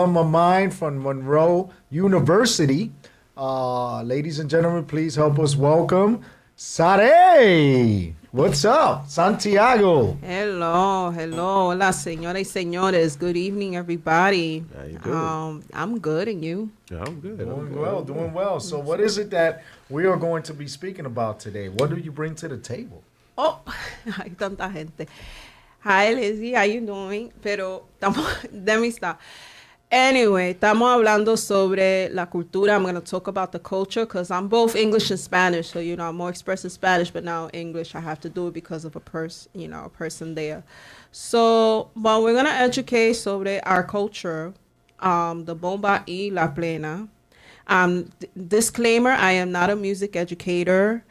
On my mind from Monroe University. Ladies and gentlemen, please help us welcome Sare. What's up, Santiago? Hello, hello, hola, señoras y señores. Good evening, everybody. How you doing? I'm good, and you? Yeah, I'm good. Doing well, doing well. So, what is it that we are going to be speaking about today? What do you bring to the table? Oh, hay tanta gente. Hi, Lizzie, how you doing? Pero let me stop. Anyway, estamos hablando sobre la cultura. I'm going to talk about the culture because I'm both English and Spanish. So, I'm more expressed in Spanish, but now English, I have to do it because of a person there. So, but we're going to educate sobre our culture, the bomba y la plena. Disclaimer, I am not a music educator.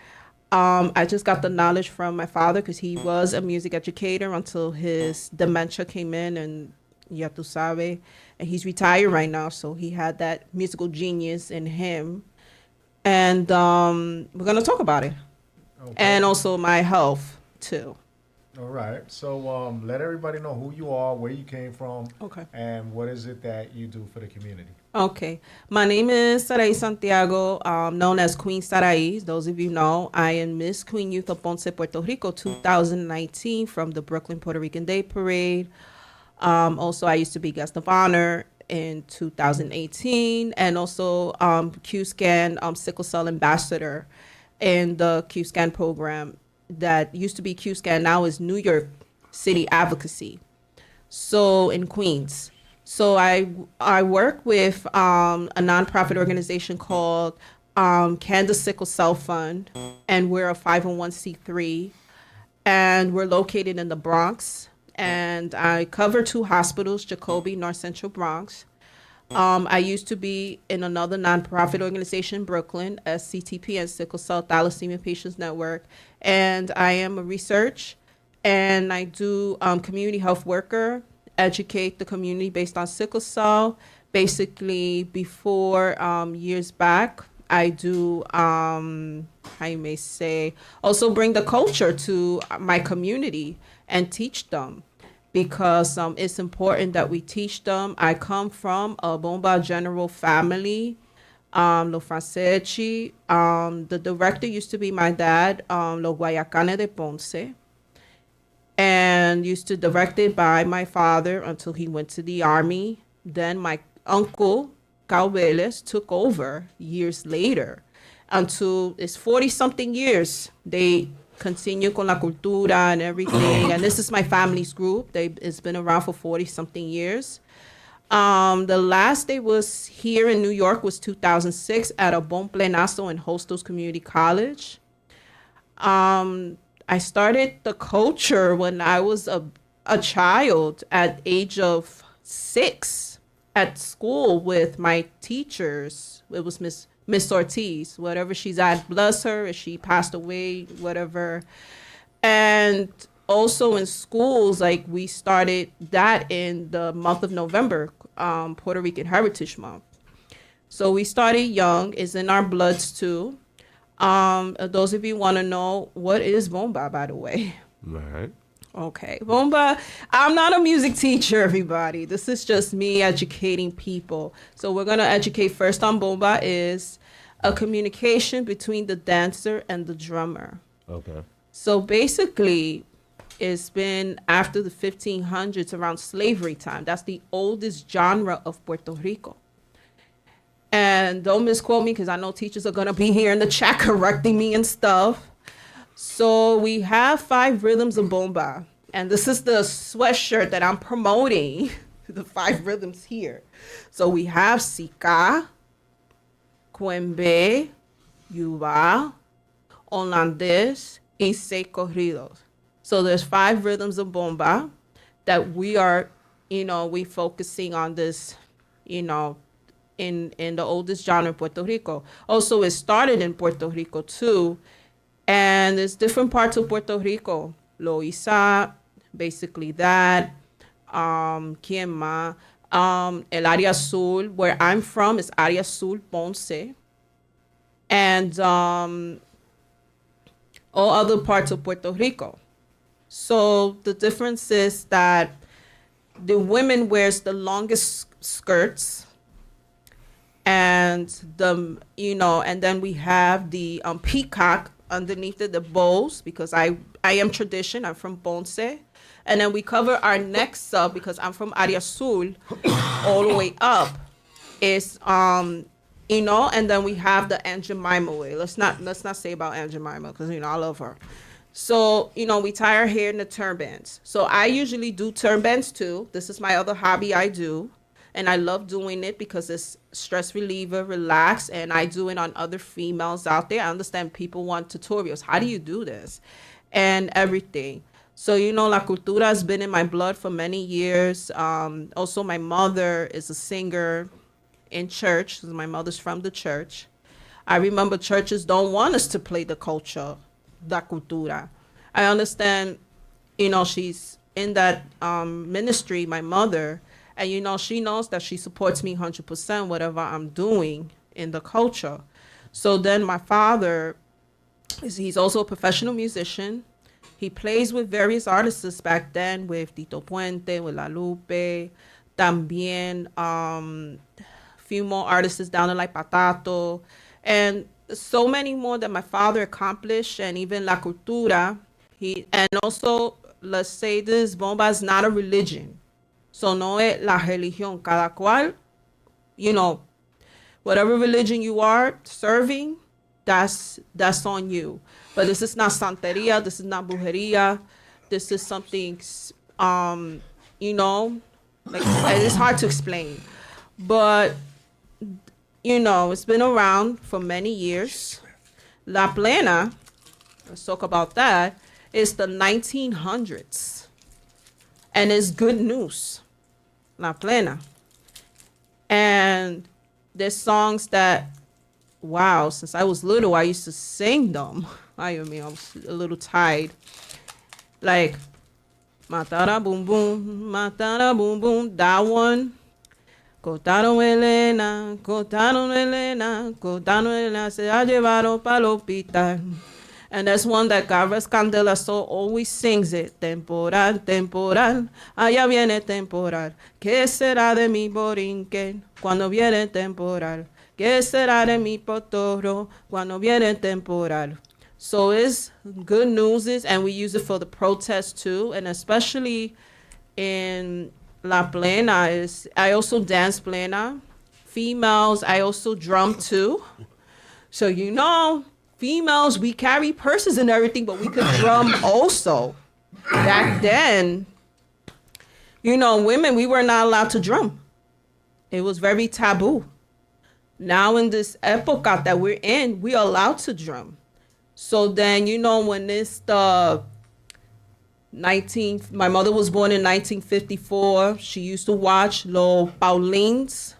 I just got the knowledge from my father because he was a music educator until his dementia came in, and ya tu sabe. And he's retired right now, so he had that musical genius in him. And we're going to talk about it. Okay. And also my health, too. All right. So, let everybody know who you are, where you came from, Okay. and what is it that you do for the community. Okay. My name is Sarai Santiago, known as Queen Sarai. Those of you know, I am Miss Queen Youth of Ponce, Puerto Rico, 2019 from the Brooklyn Puerto Rican Day Parade. Also, I used to be guest of honor in 2018, and also QScan sickle cell ambassador in the QScan program that used to be QScan, now is New York City Advocacy. So in Queens. So I work with a nonprofit organization called Candace Sickle Cell Fund, and we're a 501c3, and we're located in the Bronx. And I cover 2 hospitals, Jacoby, North Central Bronx. I used to be in another nonprofit organization in Brooklyn, SCTP, and Sickle Cell Thalassemia Patients Network. And I am a research, and I do community health worker, educate the community based on sickle cell. Basically, before years back, I do, I may say, also bring the culture to my community and teach them, because it's important that we teach them. I come from a Bomba General family, Lo Franceschi. The director used to be my dad, Lo Guayacane de Ponce, and used to directed by my father until he went to the army. Then my uncle, Caubeles, took over years later until it's 40-something years. They continue con la cultura and everything. And this is my family's group. It's been around for 40-something years. The last day was here in New York was 2006 at a Bon Plenazo in Hostos Community College. I started the culture when I was a child at age of 6 at school with my teachers. It was Miss Ortiz, whatever she's at, bless her, if she passed away, whatever. And also in schools, like we started that in the month of November, Puerto Rican Heritage Month. So we started young, it's in our bloods too. Those of you want to know, what is bomba, by the way? All right. Okay, bomba. I'm not a music teacher, everybody. This is just me educating people. So we're going to educate first on bomba is a communication between the dancer and the drummer. Okay. So basically, it's been after the 1500s, around slavery time. That's the oldest genre of Puerto Rico. And don't misquote me, because I know teachers are going to be here in the chat correcting me and stuff. So we have 5 rhythms of bomba. And this is the sweatshirt that I'm promoting, the 5 rhythms here. So we have Sika, Cuembe, Yuba, Holandés, y Seis Corridos. So there's 5 rhythms of bomba that we are, we focusing on this, in the oldest genre in Puerto Rico. Also, it started in Puerto Rico too. And there's different parts of Puerto Rico. Loíza, basically that. ¿Quién más? El Área Azul, where I'm from, is Área Azul, Ponce. And all other parts of Puerto Rico. So the difference is that the women wears the longest skirts, and and then we have the peacock underneath it, the bows, because I am tradition. I'm from Ponce, and then we cover our necks up because I'm from Área Sul, all the way up. Is and then we have the Aunt Jemima way. Let's not say about Aunt Jemima because I love her. So we tie our hair in the turbans. So I usually do turbans too. This is my other hobby I do, and I love doing it because it's stress reliever, relax, and I do it on other females out there. I understand people want tutorials. How do you do this, and everything. So la cultura has been in my blood for many years. Also, my mother is a singer in church. My mother's from the church. I remember churches don't want us to play the culture, la cultura. I understand, she's in that ministry, my mother, and she knows that she supports me 100% whatever I'm doing in the culture. So then my father he's also a professional musician. He plays with various artists back then, with Tito Puente, with La Lupe, también few more artists down there like Patato, and so many more that my father accomplished, and even La Cultura. And also, let's say this, Bomba is not a religion. So no es la religión. Cada cual, whatever religion you are serving, that's on you. But this is not Santeria, this is not brujeria. This is something, like, it's hard to explain. But it's been around for many years. La Plena, let's talk about that, is the 1900s. And it's good news. La Plena. And there's songs that, wow, since I was little, I used to sing them. I was a little tired. Like, Matara Boom Boom, Matara Boom Boom, that one. Cortaron Elena, se ha llevado pa'l hospital. And that's one that Carlos Candela so always sings it. Temporal, temporal, allá viene temporal. ¿Qué será de mi borinquen cuando viene temporal? ¿Qué será de mi potoro cuando viene temporal? So it's good news, and we use it for the protest too, and especially in La Plena I also dance plena. Females, I also drum too. So females, we carry purses and everything, but we could drum also. Back then, women, we were not allowed to drum. It was very taboo. Now in this epoca that we're in, we're allowed to drum. So then, when it's the my mother was born in 1954. She used to watch Los Paulins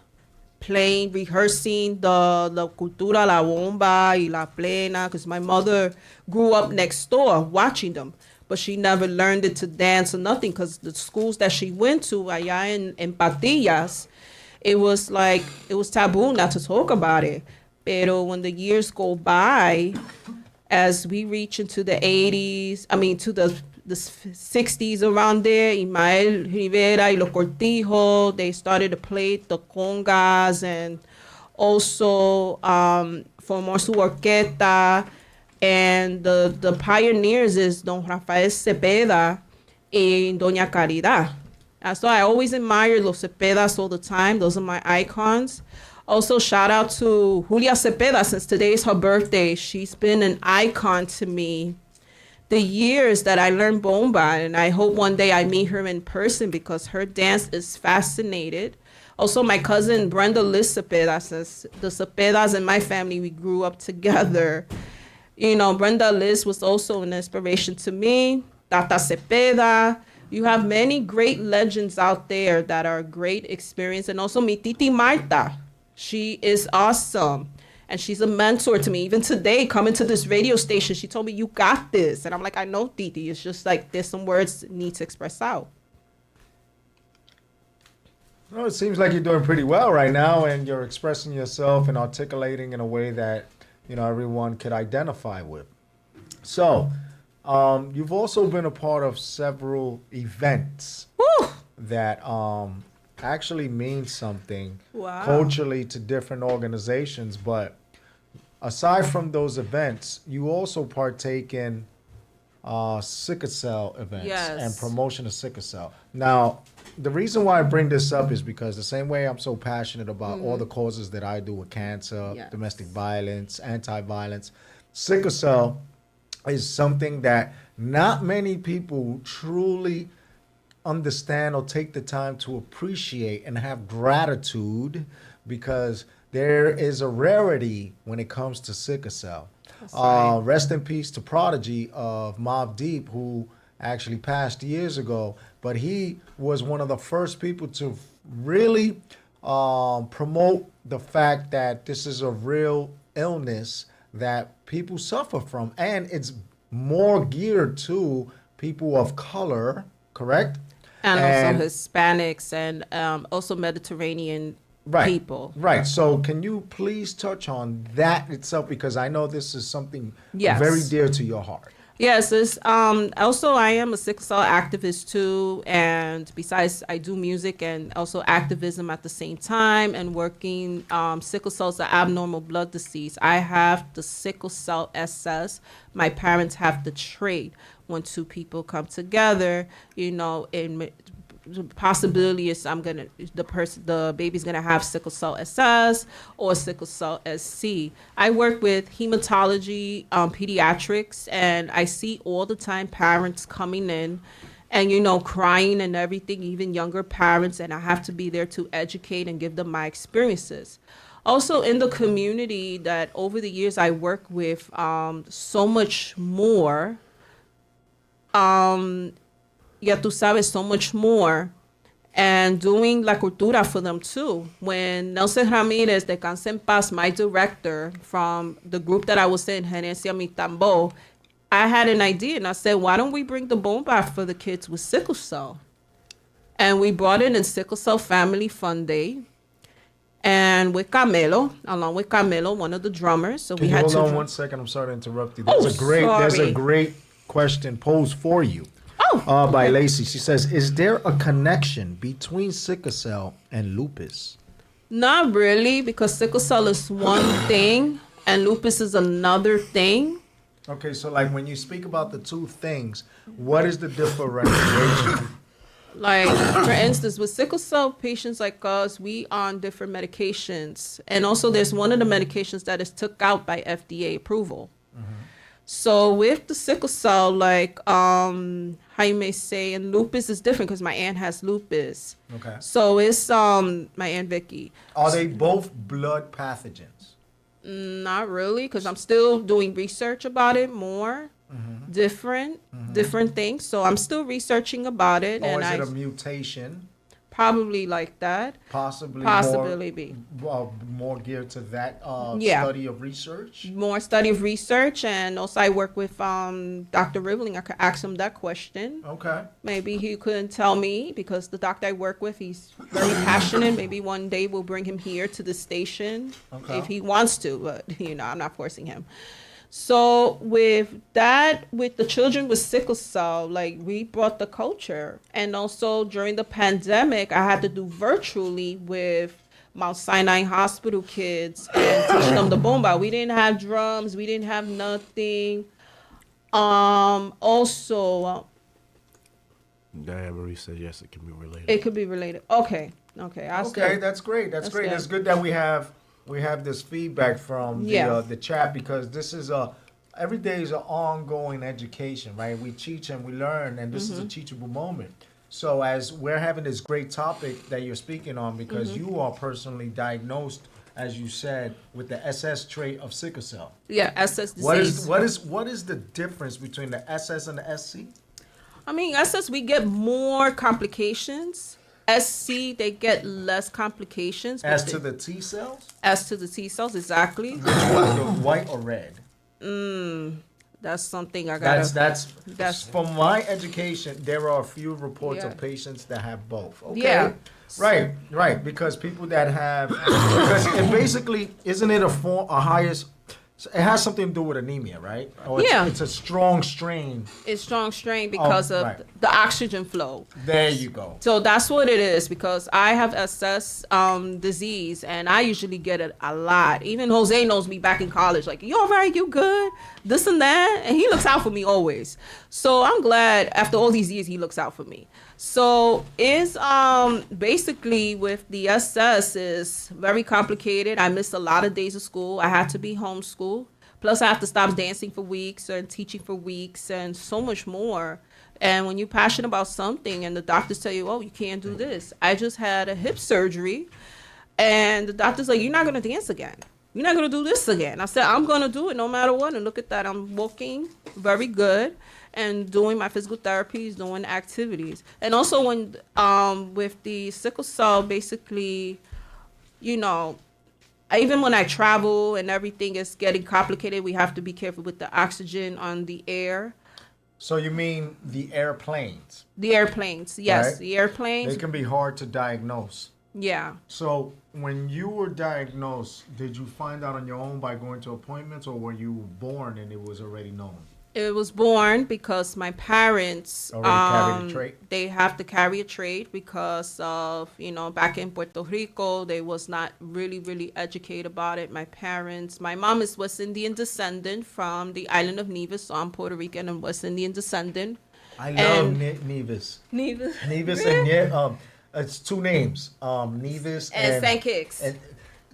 playing, rehearsing the cultura, la bomba y la plena, because my mother grew up next door watching them, but she never learned it to dance or nothing, because the schools that she went to allá in Patillas, it was taboo not to talk about it. Pero when the years go by, as we reach into the 80s, to the 60s around there, Ismael Rivera y Los Cortijos, they started to play the congas, and also formó su orquesta, and the pioneers is Don Rafael Cepeda and Doña Caridad. So I always admire Los Cepedas all the time. Those are my icons. Also, shout out to Julia Cepeda, since today is her birthday. She's been an icon to me the years that I learned bomba, and I hope one day I meet her in person because her dance is fascinated. Also, my cousin Brenda Liz Cepeda, since the Cepedas in my family, we grew up together. Brenda Liz was also an inspiration to me. Tata Cepeda. You have many great legends out there that are great experience. And also mi Titi Marta. She is awesome. And she's a mentor to me. Even today, coming to this radio station, she told me, you got this. And I'm like, I know, Titi. It's just like there's some words that need to express out. Well, it seems like you're doing pretty well right now, and you're expressing yourself and articulating in a way that, everyone could identify with. So, you've also been a part of several events Woo! that actually means something Wow. culturally to different organizations. But aside from those events, you also partake in sickle cell events and Yes. promotion of sickle cell. Now, the reason why I bring this up is because the same way I'm so passionate about all the causes that I do with cancer, Yes. domestic violence, anti-violence, sickle cell is something that not many people truly understand or take the time to appreciate and have gratitude because there is a rarity when it comes to sickle cell. That's right. Rest in peace to Prodigy of Mobb Deep, who actually passed years ago, but he was one of the first people to really promote the fact that this is a real illness that people suffer from, and it's more geared to people of color, correct? And also Hispanics and also Mediterranean people. Right. So can you please touch on that itself because I know this is something Yes. very dear to your heart. Yes, it's, also I am a sickle cell activist too, and besides I do music and also activism at the same time and working. Sickle cell is an abnormal blood disease. I have the sickle cell SS. My parents have the trait. When two people come together, in the possibility is the baby's gonna have sickle cell SS or sickle cell SC. I work with hematology, pediatrics, and I see all the time parents coming in and crying and everything, even younger parents, and I have to be there to educate and give them my experiences. Also in the community that over the years I work with so much more. Ya tú sabes, so much more, and doing la cultura for them too. When Nelson Ramirez, de Canse en Paz, my director from the group that I was in, Genesia Mi Tambo, I had an idea and I said, why don't we bring the bomba for the kids with sickle cell? And we brought in a sickle cell family fun day. And with Camelo, along with Camelo, one of the drummers. So Can we you had hold to on one second? I'm sorry to interrupt you. Oh, There's a sorry. great question posed for you. By okay. Lacey. She says, "Is there a connection between sickle cell and lupus?" Not really, because sickle cell is one thing and lupus is another thing. Okay, so like when you speak about the two things, what is the differentiation? Like, for instance, with sickle cell patients like us, we on different medications. And also there's one of the medications that is took out by FDA approval. So with the sickle cell, like, how you may say, and lupus is different because my aunt has lupus. Okay. So it's my Aunt Vicky. Are they both blood pathogens? Not really, because I'm still doing research about it more. Different things. So I'm still researching about it. Or And is it I a mutation? probably like that. Possibly more geared to that Yeah. study of research? More study of research, and also I work with Dr. Rivling. I could ask him that question. Okay. Maybe he couldn't tell me because the doctor I work with, he's very passionate. Maybe one day we'll bring him here to the station if he wants to, but I'm not forcing him. So with the children with sickle cell, like we brought the culture, and also during the pandemic, I had to do virtually with Mount Sinai Hospital kids and teach them the bomba. We didn't have drums, we didn't have nothing. Also, Diane Marie says yes, it can be related. it could be related. Okay. Okay, that's great. That's great. good. It's good that we have this feedback from the chat because this is every day is an ongoing education, right? We teach and we learn, and this is a teachable moment. So as we're having this great topic that you're speaking on, because you are personally diagnosed, as you said, with the SS trait of sickle cell. Yeah, SS disease. What is the difference between the SS and the SC? I mean, SS, we get more complications. SC, they get less complications. As to the T cells? As to the T cells, exactly. Which one, the white or red? That's something I gotta. That's from my education. There are a few reports Yeah. of patients that have both. Okay. Yeah. Right. Because people that have, because it basically isn't it a highest So it has something to do with anemia, right? Yeah. It's a strong strain. It's strong strain because of right. the oxygen flow. There you go. So that's what it is, because I have SS disease, and I usually get it a lot. Even Jose knows me back in college, like, you all right, you good, this and that, and he looks out for me always. So I'm glad after all these years he looks out for me. So is basically with the SS is very complicated. I missed a lot of days of school. I had to be homeschooled. Plus I have to stop dancing for weeks and teaching for weeks and so much more. And when you're passionate about something and the doctors tell you, oh, you can't do this. I just had a hip surgery and the doctor's like, you're not going to dance again. You're not going to do this again. I said, I'm going to do it no matter what. And look at that. I'm walking very good and doing my physical therapies, doing activities. And also when with the sickle cell, basically, you know, even when I travel and everything is getting complicated, we have to be careful with the oxygen on the air. So you mean the airplanes? The airplanes, yes, Right. the airplanes. They can be hard to diagnose. Yeah. So when you were diagnosed, did you find out on your own by going to appointments, or were you born and it was already known? It was born because my parents Already carried a trait? they have to carry a trait because of, you know, back in Puerto Rico they was not really educated about it. My parents, my mom is West Indian descendant from the island of Nevis, so I'm Puerto Rican and West Indian descendant. I love And- Nevis. Nevis. Nevis and yeah, it's two names. Nevis And St. Kitts. and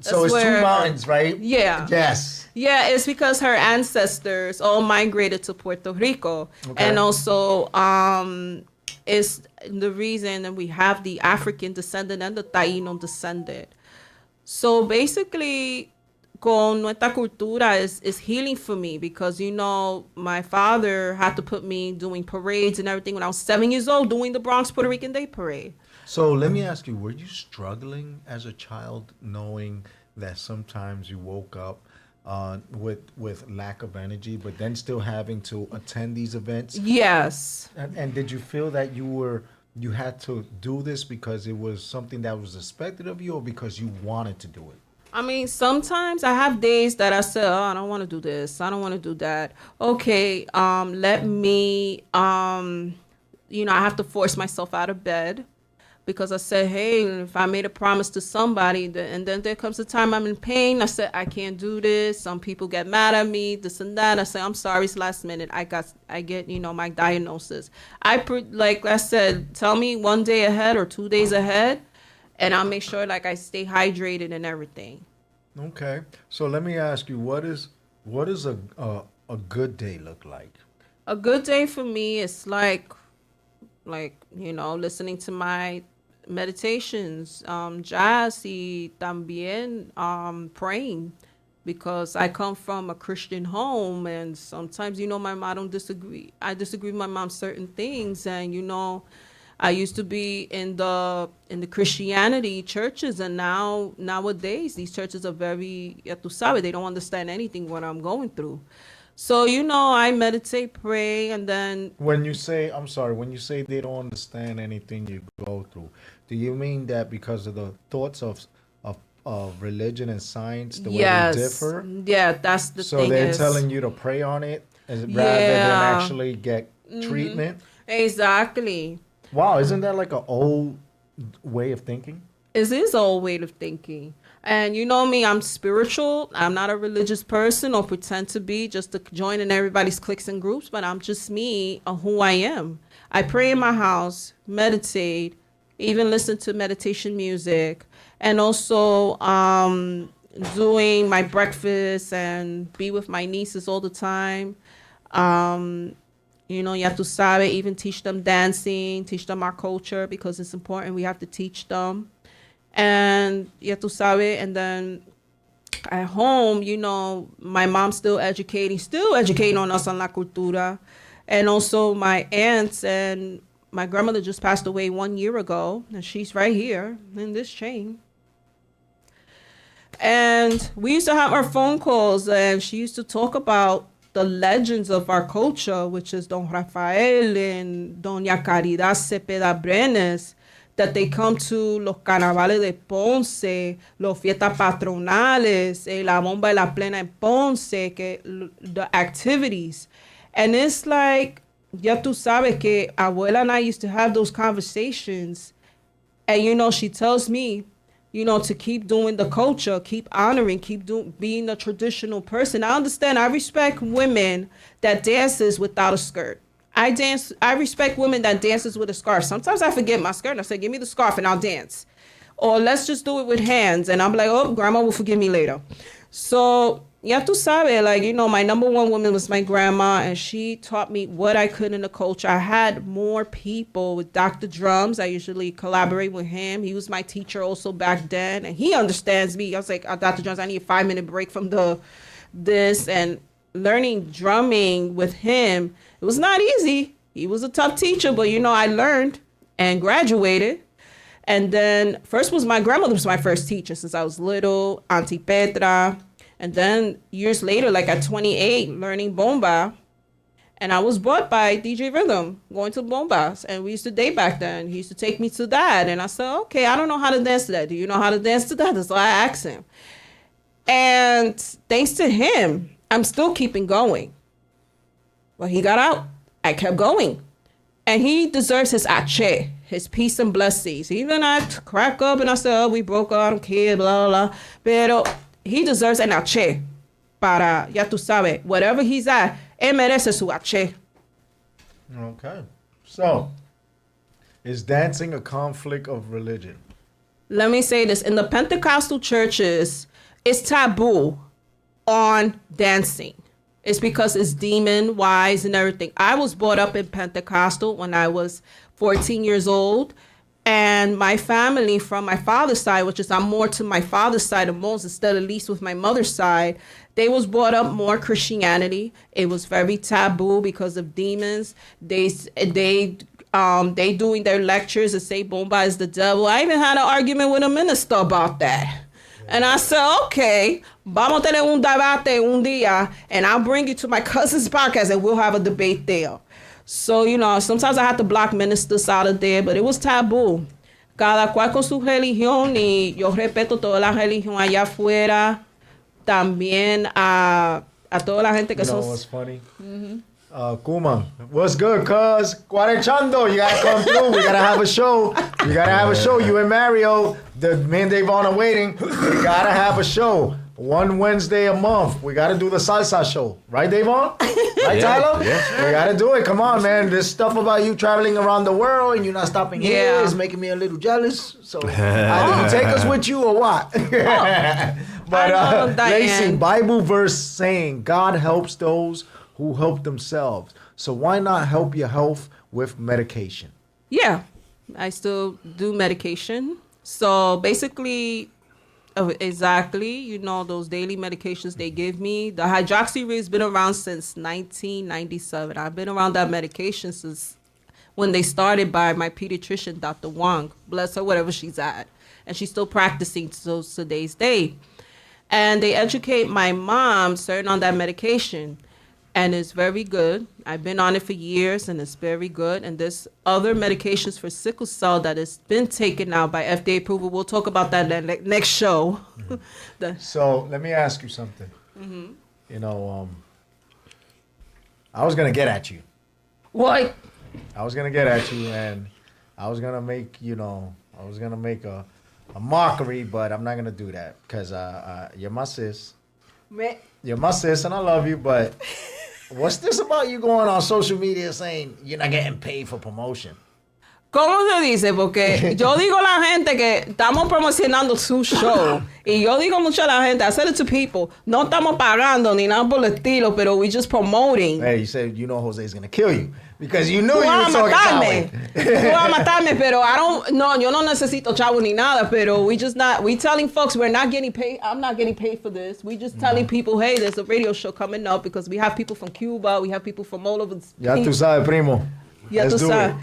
so That's it's two where- mountains, right? Yeah. Yes. Yeah, it's because her ancestors all migrated to Puerto Rico. Okay. And also is the reason that we have the African descendant and the Taino descendant. So basically, con nuestra cultura is healing for me because, you know, my father had to put me doing parades and everything when I was 7 years old, doing the Bronx Puerto Rican Day Parade. So let me ask you, were you struggling as a child knowing that sometimes you woke up with lack of energy, but then still having to attend these events? Yes. And did you feel that you had to do this because it was something that was expected of you, or because you wanted to do it? I mean, sometimes I have days that I say, oh, I don't want to do this. I don't want to do that. Okay, let me, you know, I have to force myself out of bed because I said, hey, if I made a promise to somebody, and then there comes a time I'm in pain, I said, I can't do this. Some people get mad at me, this and that. I say, I'm sorry, it's last minute. I get, you know, my diagnosis. Like I said, tell me 1 day ahead or 2 days ahead, and I'll make sure like I stay hydrated and everything. Okay. So let me ask you, what is a good day look like? A good day for me is like, you know, listening to my meditations, jazz y también praying, because I come from a Christian home, and sometimes, you know, my mom don't disagree. I disagree with my mom certain things, and you know, I used to be in the Christianity churches, and nowadays these churches are very, ya tú sabes, they don't understand anything what I'm going through. So, you know, I meditate, pray, and then When you say they don't understand anything you go through, do you mean that because of the thoughts of religion and science, the way they differ? Yeah, that's the So thing. they're is, telling you to pray on it rather than Yeah. actually get treatment? Exactly. Wow, isn't that like an old way of thinking? It is an old way of thinking. And you know me, I'm spiritual. I'm not a religious person or pretend to be just to join in everybody's cliques and groups, but I'm just me, who I am. I pray in my house, meditate, even listen to meditation music, and also doing my breakfast and be with my nieces all the time. You know, ya tú sabes, even teach them dancing, teach them our culture because it's important. We have to teach them. And ya tú sabes, and then at home, you know, my mom's still educating on us on la cultura. And also my aunts, and my grandmother just passed away 1 year ago, and she's right here in this chain. And we used to have our phone calls, and she used to talk about the legends of our culture, which is Don Rafael and Doña Caridad Cepeda Brenes. that they come to los carnavales de Ponce, los fiestas patronales, la bomba y la plena en Ponce, the activities. And it's like, ya tú sabes que abuela and I used to have those conversations. And, you know, she tells me, you know, to keep doing the culture, keep honoring, being a traditional person. I understand. I respect women that dances without a skirt. I respect women that dances with a scarf. Sometimes I forget my skirt and I say, give me the scarf and I'll dance. Or let's just do it with hands. And I'm like, oh, grandma will forgive me later. So, ya tú sabes, like, you know, my number one woman was my grandma, and she taught me what I could in the culture. I had more people with Dr. Drums. I usually collaborate with him. He was my teacher also back then, and he understands me. I was like, Dr. Drums, I need a 5-minute break from this, and learning drumming with him, it was not easy. He was a tough teacher, but, you know, I learned and graduated. And then first was my grandmother was my first teacher since I was little, Auntie Petra. And then years later, like at 28, learning bomba. And I was brought by DJ Rhythm, going to bombas. And we used to date back then. He used to take me to that. And I said, okay, I don't know how to dance to that. Do you know how to dance to that? That's why I asked him. And thanks to him, I'm still keeping going. Well, he got out. I kept going. And he deserves his ache, his peace and blessings. Even I crack up and I said, oh, we broke up, I don't care, blah, blah, blah. Pero he deserves an ache para, ya tú sabes, whatever he's at, él merece su ache. Okay. So, is dancing a conflict of religion? Let me say this. In the Pentecostal churches, it's taboo on dancing. It's because it's demon-wise and everything. I was brought up in Pentecostal when I was 14 years old. And my family from my father's side, which is I'm more to my father's side of most instead of least with my mother's side, they was brought up more Christianity. It was very taboo because of demons. They doing their lectures and say bomba is the devil. I even had an argument with a minister about that. And I said, okay, vamos a tener un debate un día, and I'll bring you to my cousin's podcast and we'll have a debate there. So, you know, sometimes I had to block ministers out of there, but it was taboo. Cada cual con su religión, y yo respeto toda la religión allá afuera. También a toda la gente que You know son... what's funny? Kuma, what's good, cuz? Cuarechando, you gotta come through. We gotta have a show. You gotta have a show. You and Mario, me and Davon are waiting. We gotta have a show. One Wednesday a month. We gotta do the salsa show. Right, Davon? Right, Tyler? Yeah. We gotta do it. Come on, man. This stuff about you traveling around the world and you're not stopping here Yeah. is making me a little jealous. So either you take us with you or what? But I know, Lacey, Diane. Bible verse saying God helps those who help themselves. So why not help your health with medication? Yeah, I still do medication. So basically, exactly, you know, those daily medications they give me. The hydroxyurea has been around since 1997. I've been around that medication since when they started by my pediatrician, Dr. Wang. Bless her, wherever she's at. And she's still practicing to today's day. And they educate my mom certain on that medication. And it's very good. I've been on it for years, and it's very good. And there's other medications for sickle cell that has been taken out by FDA approval. We'll talk about that next show. So let me ask you something. You know, I was gonna get at you. What? I was gonna get at you, and I was gonna make, you know, I was gonna make a mockery, but I'm not gonna do that because you're my sis. You're my sis, and I love you, but what's this about you going on social media saying you're not getting paid for promotion? ¿Cómo se dice? Porque yo digo a la gente que estamos promocionando su show. Y yo digo mucho a la gente, I said it to people, no estamos pagando ni nada por el estilo, pero we just promoting. Hey, you said you know Jose's gonna kill you because you knew you Tú vas were a talking that matarme. way. Tú vas a matarme, pero yo no necesito chavo ni nada, pero we telling folks we're not getting paid. I'm not getting paid for this. We just telling people, hey, there's a radio show coming up because we have people from Cuba, we have people from all over the Ya tú sabes, primo. Ya Let's tú do sabes. it.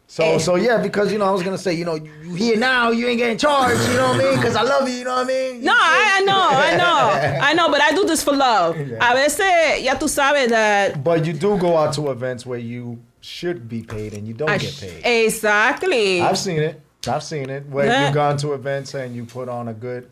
So yeah, because, you know, I was going to say, you know, you here now, you ain't getting charged, you know what I mean? Because I love you, you know what I mean? No, I know, but I do this for love. Yeah. A veces, ya tú sabes that. But you do go out to events where you should be paid and you don't get paid. Exactly. I've seen it. Where Yeah. you've gone to events and you put on a good,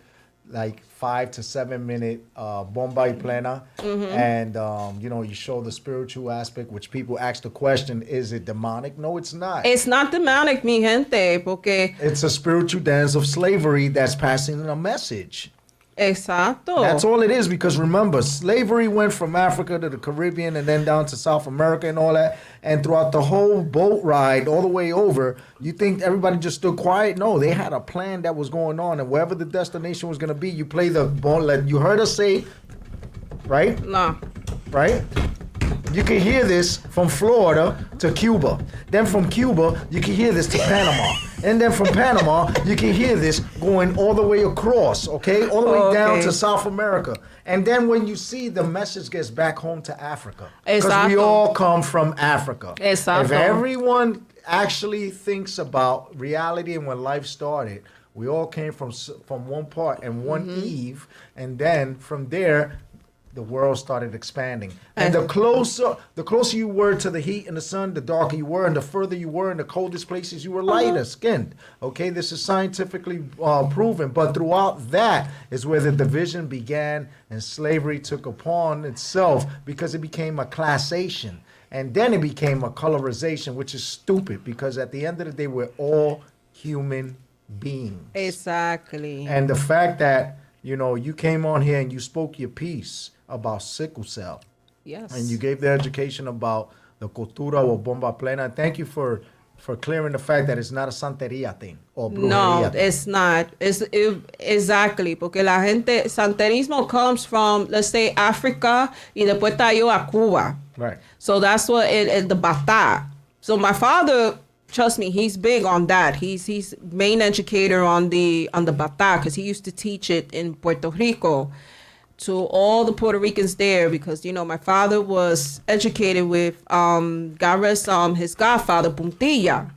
like 5 to 7 minute bomba y plena, and you show the spiritual aspect, which people ask the question: is it demonic? No, it's not. It's not demonic, mi gente, porque It's a spiritual dance of slavery that's passing a message. exacto. That's all it is, because remember, slavery went from Africa to the Caribbean and then down to South America and all that. And throughout the whole boat ride all the way over, you think everybody just stood quiet? No, they had a plan that was going on. And wherever the destination was going to be, you play the ball. Like you heard us say, right? No. Right? You can hear this from Florida to Cuba. Then from Cuba, you can hear this to Panama. And then from Panama, you can hear this going all the way across, okay? All the way down Okay. to South America. And then when you see the message gets back home to Africa. Because we Exacto. all come from Africa. Exacto. If everyone actually thinks about reality and when life started, we all came from one part and one Eve. And then from there, the world started expanding. And the closer you were to the heat and the sun, the darker you were, and the further you were in the coldest places, you were lighter skinned. Okay, this is scientifically proven. But throughout that is where the division began and slavery took upon itself, because it became a classation. And then it became a colorization, which is stupid, because at the end of the day, we're all human beings. Exactly. And the fact that, you came on here and you spoke your piece about sickle cell, Yes. and you gave the education about the cultura or bomba plena. Thank you for clearing the fact that it's not a santeria thing or brujeria No, thing. it's not. Exactly, porque la gente, santerismo comes from, let's say, Africa, y después está yo a Cuba. Right. So that's what the bata. So my father, trust me, he's big on that. He's main educator on the bata, because he used to teach it in Puerto Rico to all the Puerto Ricans there, because my father was educated with God rest his godfather Puntilla.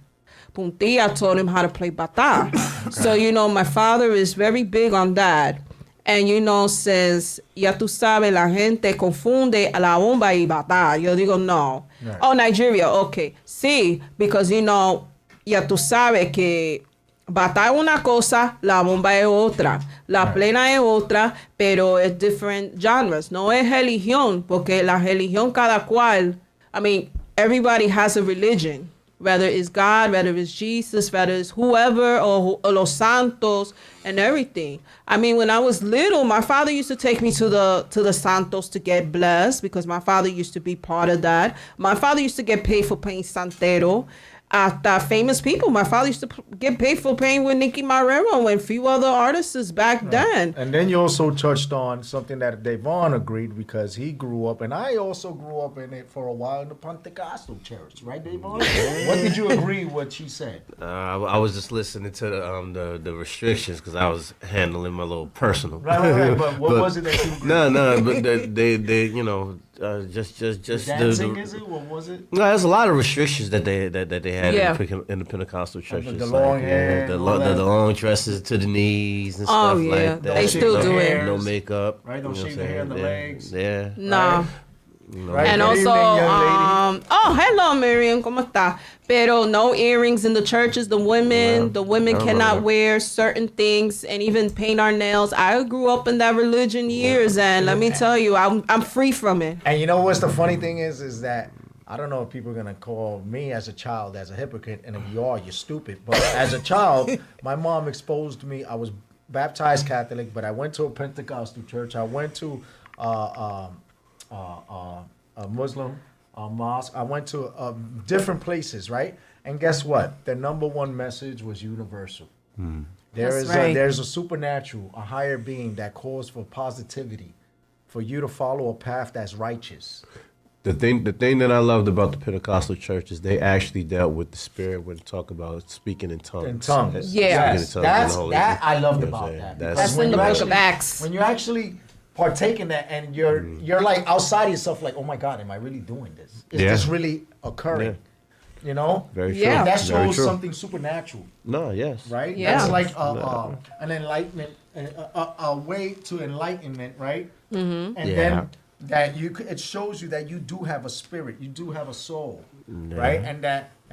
Puntilla taught him how to play bata. So my father is very big on that. And since ya tú sabes, la gente confunde a la bomba y bata. Yo digo no. Right. Oh, Nigeria, okay. Sí, because ya tú sabes que bata es una cosa, la bomba es otra. La Right. plena es otra, pero es different genres. No es religión, porque la religión cada cual, I mean, everybody has a religion. Whether it's God, whether it's Jesus, whether it's whoever, or Los Santos and everything. I mean, when I was little, my father used to take me to the Santos to get blessed, because my father used to be part of that. My father used to get paid for playing Santero. Hasta famous people. My father used to get paid for playing with Nicky Marrero and a few other artists back then. And then you also touched on something that Devon agreed, because he grew up, and I also grew up in it for a while, in the Pentecostal church, right, Devon? What did you agree what she said? I was just listening to the restrictions because I was handling my little personal. Right. But what was it that you agreed? No, but they just Dancing, is it? What was it? No, there's a lot of restrictions that they had Yeah. in the Pentecostal churches. the long hair the and all that. long dresses to the knees and Oh, stuff yeah. like that. They still do it. No makeup. Right, don't you know shave what the hair I'm and the saying? legs. Yeah. No. Right. Right. And Good also, evening, young lady. hello, Miriam, ¿cómo está? Pero no earrings in the churches. The women Yeah. cannot Right. wear certain things and even paint our nails. I grew up in that religion years, and let me tell you, I'm free from it. And you know what's the funny thing is that I don't know if people are gonna call me as a child as a hypocrite, and if you are, you're stupid. But as a child, my mom exposed me. I was baptized Catholic, but I went to a Pentecostal church. I went to a Muslim mosque. I went to different places, right? And guess what? The number one message was universal. That's right. There's a supernatural, a higher being that calls for positivity, for you to follow a path that's righteous. The thing that I loved about the Pentecostal church is they actually dealt with the spirit when they talk about speaking in tongues. In tongues. Yeah. Speaking in tongues and the That Holy- I loved you know what about I'm that. saying? That's when in the you book actually- of Acts. When you actually partake in that, and you're like outside yourself, like, oh my God, am I really doing this? Is Yeah. this really occurring? You know? Very true. Yeah. That Very shows true. something supernatural, No, yes. right? Yeah. That's like an enlightenment, a way to enlightenment, right? And Yeah. then that it shows you that you do have a spirit, you do have a soul, right? And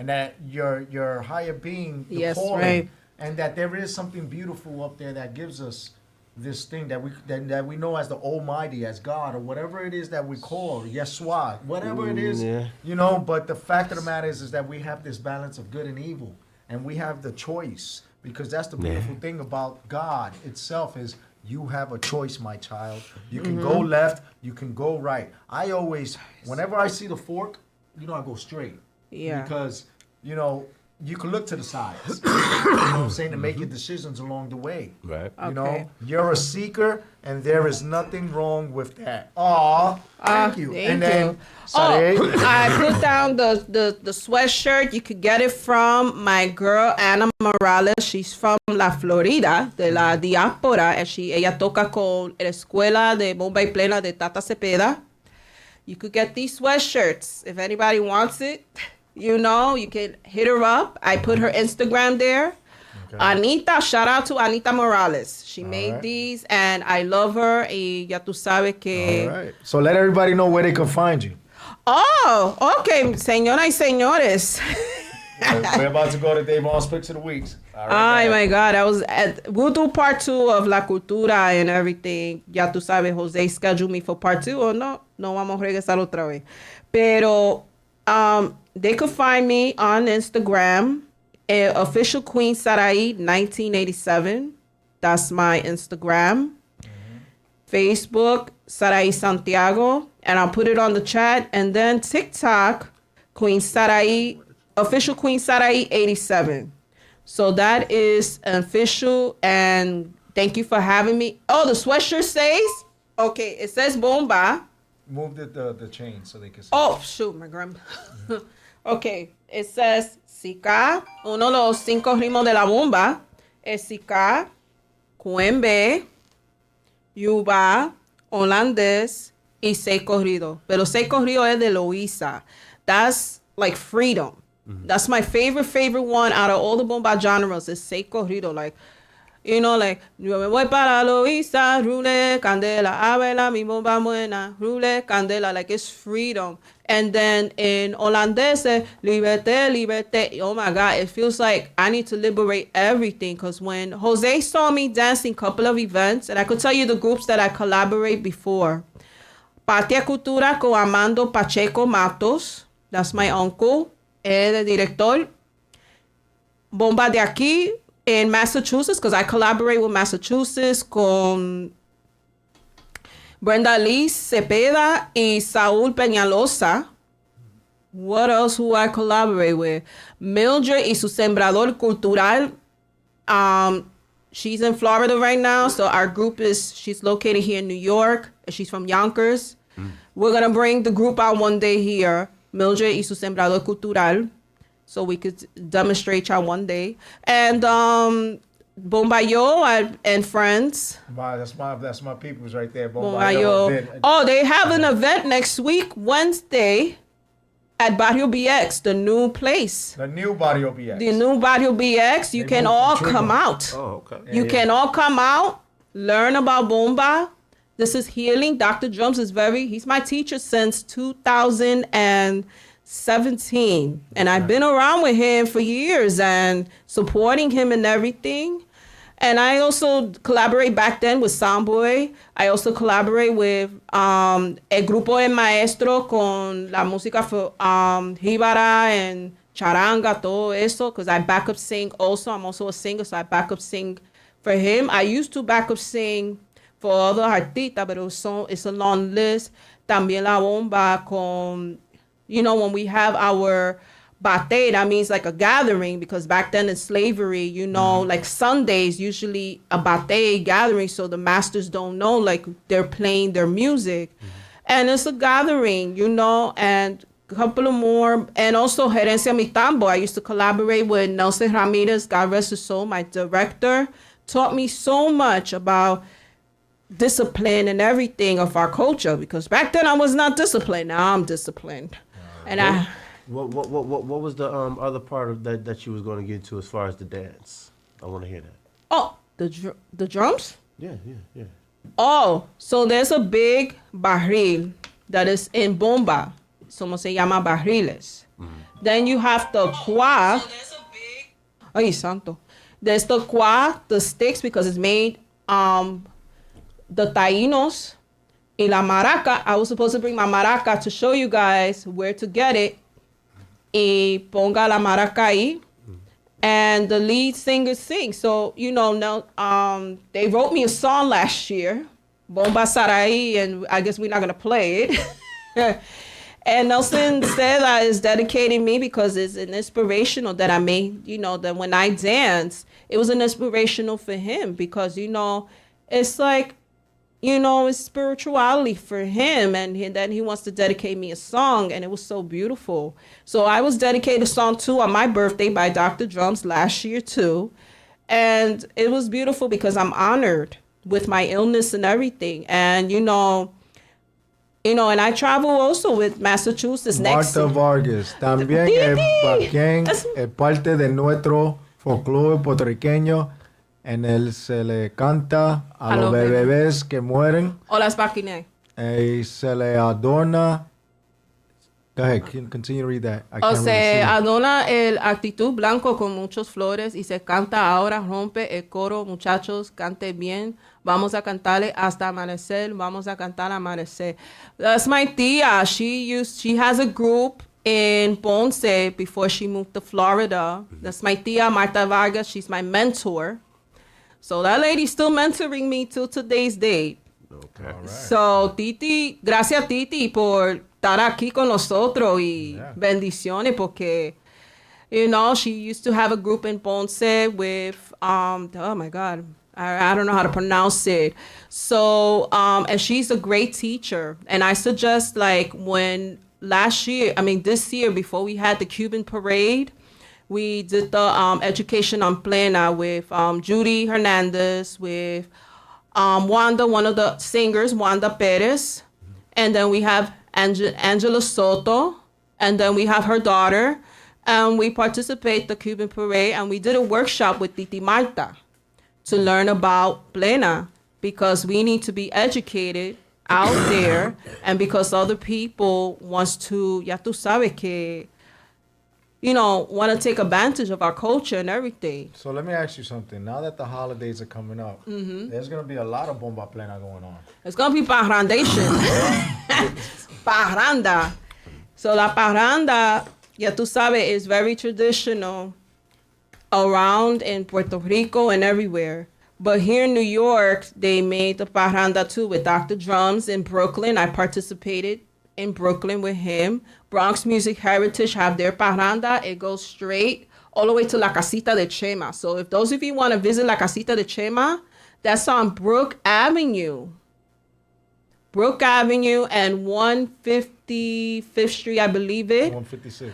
that your higher being, the Yes, calling, right. and that there is something beautiful up there that gives us this thing that we know as the Almighty, as God, or whatever it is that we call Yeshua, whatever it is, you know. But the fact of the matter is that we have this balance of good and evil, and we have the choice, because that's the beautiful thing about God itself is you have a choice, my child. You can go left, you can go right. I always, whenever I see the fork, you know, I go straight. Yeah. Because, you know, you can look to the sides, you know what I'm saying, to make your decisions along the way. Right. You Okay. know, you're a seeker, and there is nothing wrong with that. Aw, thank you. Thank And then, you. Sade, I put down the sweatshirt. You could get it from my girl Ana Morales. She's from La Florida, de la diáspora, and ella toca con la escuela de bomba y plena de Tata Cepeda. You could get these sweatshirts if anybody wants it. You know, you can hit her up. I put her Instagram there. Okay. Anita, shout out to Anita Morales. She made right. these, and I love her. Y ya tú sabes que. all right. So let everybody know where they can find you. Oh, okay, señoras y señores. We're about to go to Dave Vaughn's Picks of the Weeks. All Oh right, my God, we'll do part 2 of La Cultura and everything. Ya tú sabes, Jose scheduled me for part 2 or no vamos a regresar otra vez. Pero they could find me on Instagram, official Queen Sarai 1987. That's my Instagram. Facebook, Sarai Santiago, and I'll put it on the chat. And then TikTok, Queen Sarai, official Queen Sarai 87. So that is official, and thank you for having me. Oh, the sweatshirt says, okay, it says Bomba. Move the chain so they can see. Oh, shoot, my grandma. Okay, it says Sika, uno de los 5 ritmos de la bomba, es Sika, Cuembe, Yuba, holandés, y 6 corrido. Pero 6 corrido es de Loíza. That's like freedom. That's my favorite one out of all the bomba genres is 6 corrido. Like, you know, like, yo me voy para Loíza, rule, candela, abela, mi bomba buena, rule, candela. Like, it's freedom. And then in holandés, liberté. Oh my God, it feels like I need to liberate everything. Because when Jose saw me dancing a couple of events, and I could tell you the groups that I collaborate before. Patria Cultura con Armando Pacheco Matos. That's my uncle. El director. Bomba de aquí in Massachusetts, because I collaborate with Massachusetts con Brenda Lee Cepeda y Saúl Peñalosa. What else who I collaborate with? Mildred y su sembrador cultural. She's in Florida right now, so our group she's located here in New York. She's from Yonkers. We're going to bring the group out one day here, Mildred y su sembrador cultural, so we could demonstrate y'all one day. And Bombayo and friends. Wow, that's my peoples right there. Bombayo. Oh, they have an event next week, Wednesday, at Barrio BX, the new place. The new Barrio BX. The new Barrio BX. You They can moved all from come Trigger. out. Oh, okay. You can all come out, learn about bomba. This is healing. Dr. Drums he's my teacher since 2017. And I've been around with him for years and supporting him and everything. And I also collaborate back then with Soundboy. I also collaborate with El Grupo El Maestro con la música for Jíbara and charanga, todo eso, because I backup sing also. I'm also a singer, so I backup sing for him. I used to backup sing for other artistas, but it's a long list. También la bomba con, you know, when we have our bate, that means like a gathering, because back then in slavery, you know, like Sundays, usually a bate gathering, so the masters don't know, like they're playing their music. And it's a gathering, you know, and a couple of more. And also Gerencia Mi Tambo. I used to collaborate with Nelson Ramirez, God rest his soul, my director, taught me so much about discipline and everything of our culture, because back then I was not disciplined. Now I'm disciplined. And What was the other part of that you was going to get to as far as the dance? I want to hear that. the drums? Yeah. Oh, so there's a big barril that is in bomba. Como se llama barriles. Then you have the qua. Ay, santo. There's the qua, the sticks, because it's made, the taínos, y la maraca. I was supposed to bring my maraca to show you guys where to get it. Y ponga la maraca ahí. And the lead singer sings. So, now, they wrote me a song last year, Bomba Sarai, and I guess we're not going to play it. And Nelson Stella is dedicating me because it's an inspirational that I made, that when I dance, it was an inspirational for him because, it's like, it's spirituality for him. And then he wants to dedicate me a song, and it was so beautiful. So I was dedicated a song too on my birthday by Dr. Drums last year too. And it was beautiful because I'm honored with my illness and everything. And, and I travel also with Massachusetts next. Marta Vargas, también es parte de nuestro folclore puertorriqueño. En él se le canta a los bebés que mueren. O las vaquinas. Y se le adorna. Go ahead, continue to read that. O se adorna el actitud blanco con muchas flores y se canta ahora, rompe el coro, muchachos, cante bien. Vamos a cantarle hasta amanecer. Vamos a cantar amanecer. That's my tia. She has a group in Ponce before she moved to Florida. That's my tia, Marta Vargas. She's my mentor. So that lady's still mentoring me till today's date. Okay. All right. So, Titi, gracias Titi por estar aquí con nosotros y bendiciones porque, she used to have a group in Ponce with, oh my God, I don't know how to pronounce it. So, and she's a great teacher. And I suggest this year, before we had the Cuban parade, we did the education on plena with Judy Hernandez, with Wanda, one of the singers, Wanda Perez. And then we have Angela Soto. And then we have her daughter. And we participate the Cuban parade. And we did a workshop with Titi Marta to learn about plena. Because we need to be educated out there. And because other people wants to, ya tú sabes que, want to take advantage of our culture and everything. So let me ask you something. Now that the holidays are coming up, there's going to be a lot of bomba plena going on. It's going to be parrandation. Parranda. So la parranda, ya tú sabes, is very traditional around in Puerto Rico and everywhere. But here in New York, they made the parranda too with Dr. Drums in Brooklyn. I participated in Brooklyn with him. Bronx Music Heritage have their parranda. It goes straight all the way to La Casita de Chema. So if those of you want to visit La Casita de Chema, that's on Brook Avenue. Brook Avenue and 155th Street, I believe it. 156.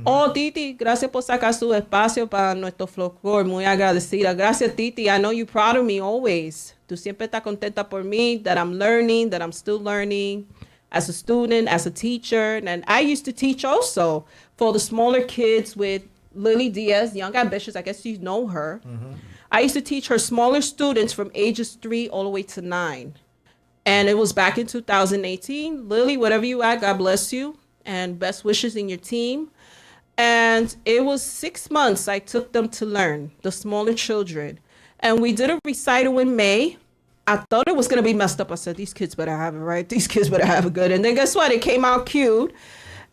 Oh, Titi, gracias por sacar su espacio para nuestro folclore. Muy agradecida. Gracias, Titi. I know you're proud of me always. Tú siempre estás contenta por mí, that I'm learning, that I'm still learning. As a student, as a teacher, and I used to teach also for the smaller kids with Lily Diaz, Young Ambitious. I guess you know her. I used to teach her smaller students from ages 3 all the way to 9. And it was back in 2018. Lily, whatever you at, God bless you. And best wishes in your team. And it was 6 months I took them to learn, the smaller children. And we did a recital in May. I thought it was going to be messed up. I said, these kids better have it right. These kids better have it good. And then guess what? It came out cute.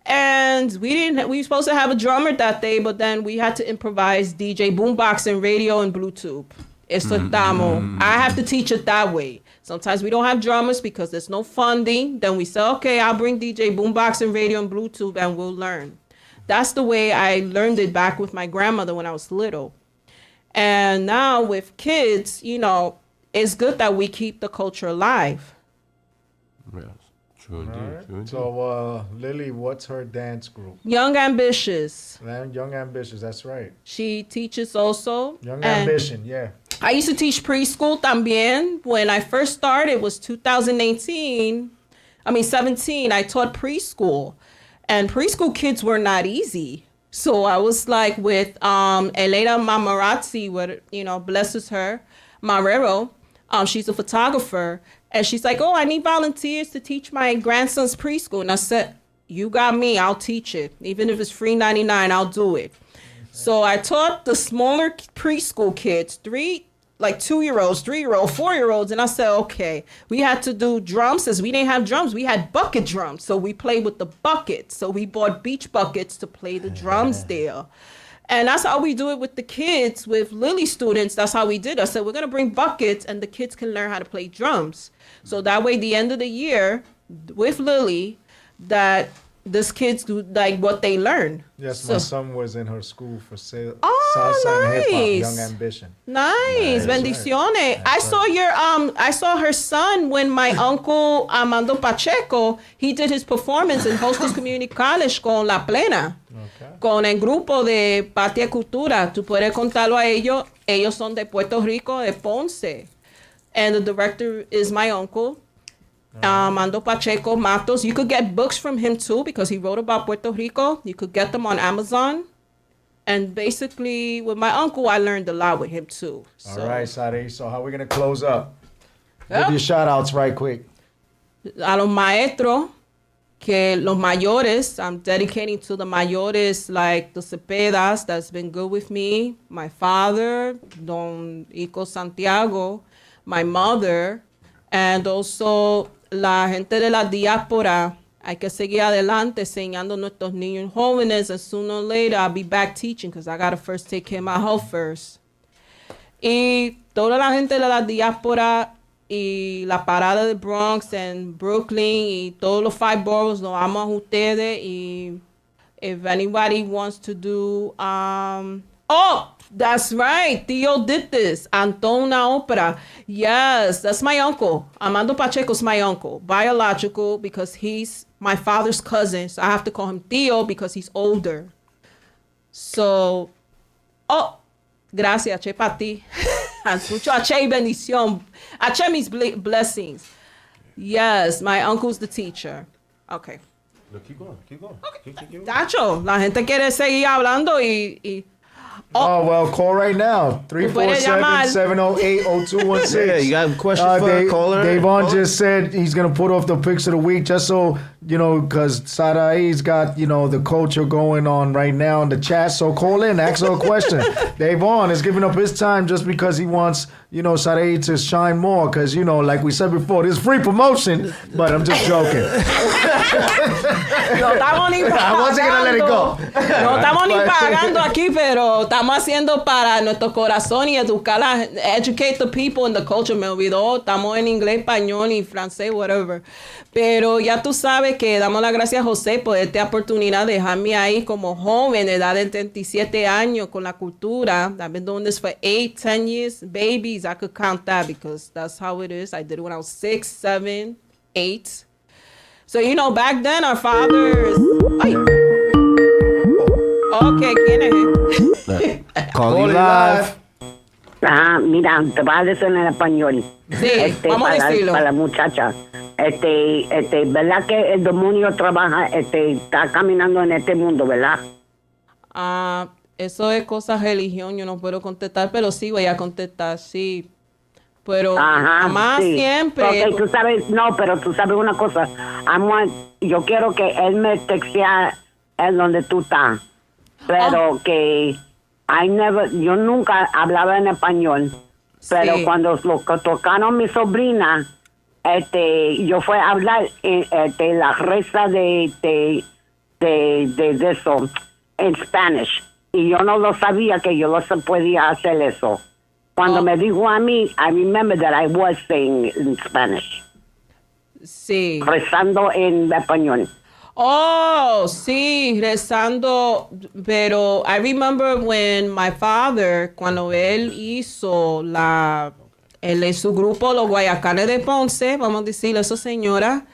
And we were supposed to have a drummer that day, but then we had to improvise DJ boombox and radio and Bluetooth. Eso estamos. I have to teach it that way. Sometimes we don't have drummers because there's no funding. Then we say, okay, I'll bring DJ boombox and radio and Bluetooth and we'll learn. That's the way I learned it back with my grandmother when I was little. And now with kids, it's good that we keep the culture alive. Yes, true indeed. Right. True indeed. So, Lily, what's her dance group? Young Ambitious. Young Ambitious, that's right. She teaches also. Young Ambition, yeah. I used to teach preschool también. When I first started, it was 17, I taught preschool. And preschool kids were not easy. So I was like with Elena Mamarazzi, blesses her, Marrero. She's a photographer, and she's like, "Oh, I need volunteers to teach my grandson's preschool." And I said, "You got me. I'll teach it. Even if it's free 99, I'll do it." So I taught the smaller preschool kids, 2-year-olds, 3-year-olds, 4-year-olds, and I said, okay, we had to do drums. As we didn't have drums, we had bucket drums. So we played with the buckets. So we bought beach buckets to play the drums there. And that's how we do it with the kids, with Lily students. That's how we did. I said, we're going to bring buckets and the kids can learn how to play drums. So that way, the end of the year with Lily, that these kids do like what they learn. Yes, my son was in her school for salsa Oh, and hip hop, nice. Young Ambition. Nice, bendiciones. I saw I saw her son when my uncle Armando Pacheco, he did his performance in Hostos Community College con La Plena, Okay. con el grupo de Patria Cultura. Tú puedes contarlo a ellos. Ellos son de Puerto Rico, de Ponce. And the director is my uncle, Armando Pacheco Matos. You could get books from him too because he wrote about Puerto Rico. You could get them on Amazon. And basically, with my uncle, I learned a lot with him too. So. All right, Sade. So how are we going to close up? Yep. Give your shout outs right quick. A los maestros, que los mayores, I'm dedicating to the mayores like the Cepedas that's been good with me, my father, Don Ico Santiago, my mother, and also la gente de la diáspora. Hay que seguir adelante enseñando a nuestros niños jóvenes, and sooner or later I'll be back teaching because I gotta first take care of my health first. Y toda la gente de la diáspora y la parada de Bronx and Brooklyn y todos los 5 boroughs, los amo a ustedes. Y if anybody wants to do, oh, that's right, Tío did this, Antón una ópera. Yes, that's my uncle. Armando Pacheco's my uncle, biological, because he's my father's cousin. So I have to call him Tío because he's older. So, oh, gracias, Che, para ti. Mucho H y bendición. H means blessings. Yes, my uncle's the teacher. Okay. No, keep going. Okay. Keep going. Tacho, la gente quiere seguir hablando y Oh, well, call right now. 347-708-0216. Yeah, you got a question for a caller? Davon just said he's going to put off the picks of the week just so, because Sadai's got, the culture going on right now in the chat. So call in, ask her a question. Davon is giving up his time just because he wants, Sadai to shine more because, like we said before, this is free promotion, but I'm just joking. no estamos ni pagando. I wasn't going to let it go. No estamos ni pagando aquí, pero estamos haciendo para nuestro corazón y educate the people in the culture. Me olvidó, estamos en inglés, español y francés, whatever. Pero ya tú sabes que damos las gracias a José por esta oportunidad de dejarme ahí como joven, de edad de 37 años con la cultura. I've been doing this for 8, 10 years. Babies, I could count that because that's how it is. I did it when I was 6, 7, 8. So, back then our fathers... Ay. Okay, ¿quién es? Call you live. Mira, te vas a decir en español. Sí, vamos a decirlo. Para la muchacha. ¿Verdad que el demonio trabaja, está caminando en este mundo, verdad? Eso es cosa religión, yo no puedo contestar, pero sí voy a contestar, sí. Pero más sí. siempre. Okay, tú sabes, pero tú sabes una cosa. Yo quiero que él me textea en donde tú estás. Pero que yo nunca hablaba en español. Pero cuando tocaron mi sobrina, yo fui a hablar la reza de eso en Spanish. Y yo no lo sabía que yo podía hacer eso. Cuando me dijo a mí, I remember that I was saying in Spanish. Sí. Rezando en español. Oh, sí, rezando. Pero I remember when my father, cuando él hizo en su grupo, los Guayacanes de Ponce, vamos a decirle eso, señora,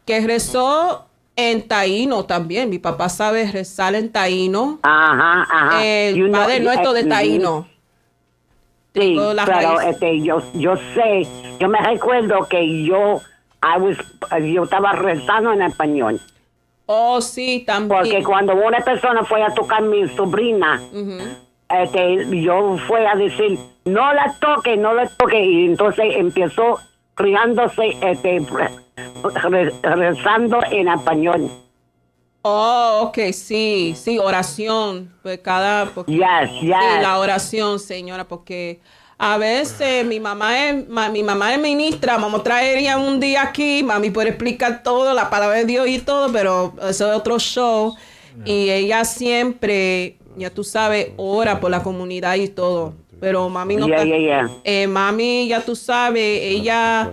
que rezó en taíno también. Mi papá sabe rezar en taíno. Ajá. El Padre Nuestro de taíno. Sí, pero yo sé, yo me recuerdo que yo estaba rezando en español. Oh, sí, también. Porque cuando una persona fue a tocar mi sobrina, yo fui a decir, no la toque, no la toque. Y entonces empezó criándose, rezando en español. Oh, ok, sí, oración. Pues Yes, sí, yes. la oración, señora, porque a veces mi mamá es ministra, vamos a traer ella un día aquí, mami puede explicar todo, la palabra de Dios y todo, pero eso es otro show. Y ella siempre, ya tú sabes, ora por la comunidad y todo. Pero mami no está. Mami, ya tú sabes, ella,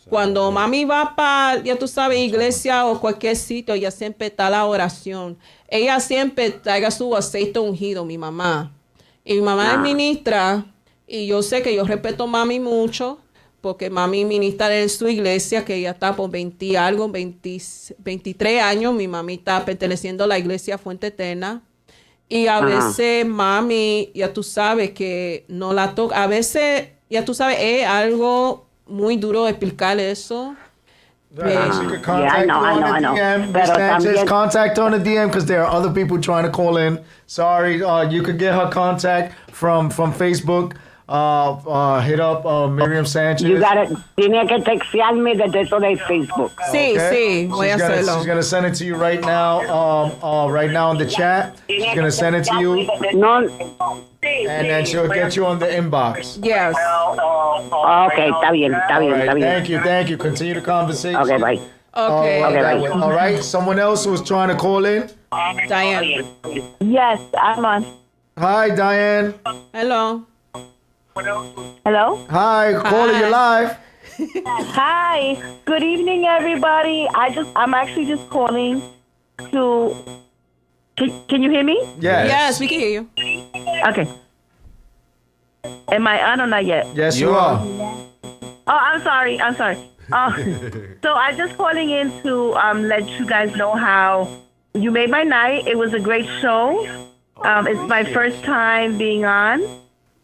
cuando mami va para, ya tú sabes, iglesia o cualquier sitio, ella siempre está la oración. Ella siempre traiga su aceite ungido, mi mamá. Y mi mamá es ministra, y yo sé que yo respeto a mami mucho, porque mami ministra en su iglesia, que ella está por 23 años. Mi mami está perteneciendo a la iglesia Fuente Eterna. Y a veces mami, ya tú sabes que no la toca. A veces, ya tú sabes, es algo muy duro explicar eso. She could contact you on the DM. Miss Sanchez, contact her on the DM because there are other people trying to call in. Sorry, you could get her contact from Facebook. Hit up Miriam Sanchez. You got it. Tiene que textearme desde eso de Facebook. Sí, sí, voy a hacerlo. She's gonna send it to you right now. Right now in the chat. She's gonna send it to you. No. And then she'll get you on the inbox. Yes. Okay, está bien, está bien, está bien. Thank you. Continue the conversation. Okay, bye. Okay. bye. All right. Someone else who's trying to call in. Diane. Yes, I'm on. Hi, Diane. Hello. Hello? Hi, calling you live. Hi. Good evening, everybody. I'm actually just calling to. Can you hear me? Yes, we can hear you. Okay. Am I on or not yet? Yes, you are. Oh, I'm sorry. So I'm just calling in to let you guys know how you made my night. It was a great show. It's my first time being on.